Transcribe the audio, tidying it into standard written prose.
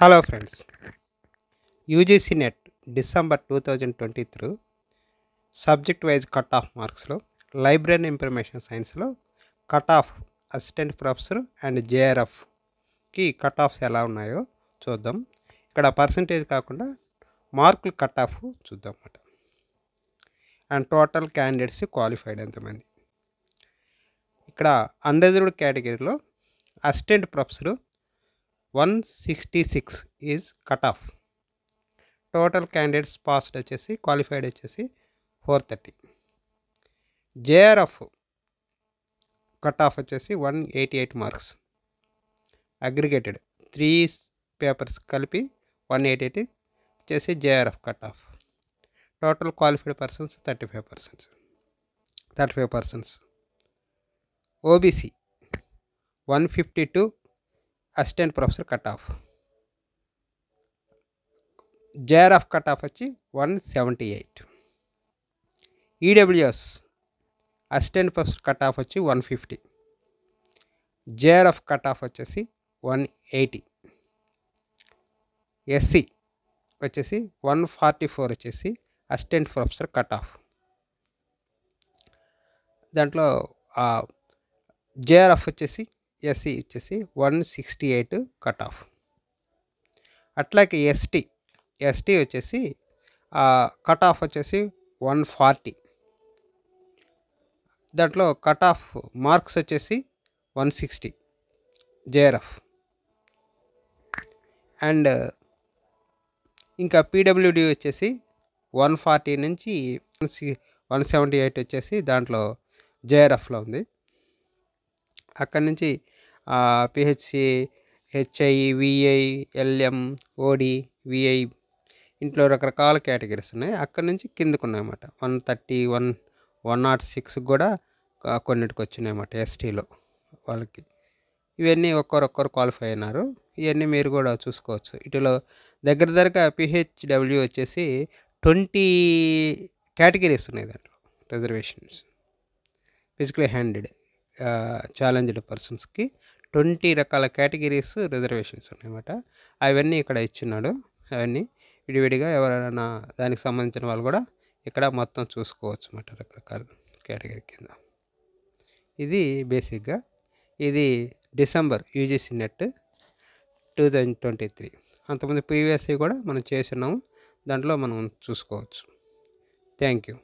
Hello friends, UGC NET December 2023 subject wise cut off మార్క్స్లో library information సైన్స్లో cut off assistant professor and జేఆర్ఎఫ్కి cut offs ఎలా ఉన్నాయో చూద్దాం. ఇక్కడ పర్సంటేజ్ కాకుండా మార్కులు కట్ ఆఫ్ చూద్దాం అన్నమాట. అండ్ టోటల్ క్యాండిడేట్స్ క్వాలిఫైడ్ ఎంతమంది. ఇక్కడ అన్రిజర్వ్డ్ కేటగిరీలో assistant professor 166 is cut off. Total candidates passed వచ్చేసి క్వాలిఫైడ్ వచ్చేసి 430. జేఆర్ఎఫ్ కట్ ఆఫ్ వచ్చేసి 188 మార్క్స్. అగ్రిగేటెడ్ 3 పేపర్స్ కలిపి 188 వచ్చేసి JRF cut off. Total qualified persons 35%. OBC 152 assistant professor cut off. JRF cut off వచ్చి 178. EWS assistant professor cut off వచ్చి 150. JRF cut off వచ్చేసి 180. SC వచ్చేసి 144 వచ్చేసి అసిస్టెంట్ ప్రొఫెసర్ కట్ ఆఫ్. దాంట్లో JRF వచ్చేసి SC వచ్చేసి 168 కట్ ఆఫ్. అట్లాగే ST వచ్చేసి కట్ ఆఫ్ వచ్చేసి 140. దాంట్లో కట్ ఆఫ్ మార్క్స్ వచ్చేసి 160 జేఆర్ఎఫ్. అండ్ ఇంకా పీడబ్ల్యూడి వచ్చేసి 140 నుంచి 178 వచ్చేసి దాంట్లో జేఆర్ఎఫ్లో ఉంది. అక్కడి నుంచి పిహెచ్సి, హెచ్ఐ, విఐ, ఎల్ఎం, ఓడి, విఐ ఇంట్లో రకరకాల కేటగిరీస్ ఉన్నాయి. అక్కడి నుంచి కిందకు ఉన్నాయన్నమాట. 130, 106 కూడా కొన్నిటికి వచ్చినాయన్నమాట ఎస్టీలో వాళ్ళకి. ఇవన్నీ ఒక్కరొక్కరు క్వాలిఫై అయినారు. ఇవన్నీ మీరు కూడా చూసుకోవచ్చు. ఇటులో దగ్గరగా పిహెచ్డబ్ల్యూ వచ్చేసి 20 కేటగిరీస్ ఉన్నాయి. దాంట్లో రిజర్వేషన్స్ ఫిజికలీ హ్యాండిడ్ ఛాలెంజ్డ్ పర్సన్స్కి 20 రకాల కేటగిరీస్ రిజర్వేషన్స్ ఉన్నాయన్నమాట. అవన్నీ ఇక్కడ ఇచ్చున్నాడు. అవన్నీ విడివిడిగా ఎవరైనా దానికి సంబంధించిన వాళ్ళు కూడా ఇక్కడ మొత్తం చూసుకోవచ్చు అన్నమాట రకరకాల కేటగిరీ కింద. ఇది బేసిక్గా ఇది డిసెంబర్ యూజీసీ నెట్ 2023. అంతకుముందు ప్రీవియస్గా కూడా మనం చేస్తున్నాము. దాంట్లో మనం చూసుకోవచ్చు. Thank you.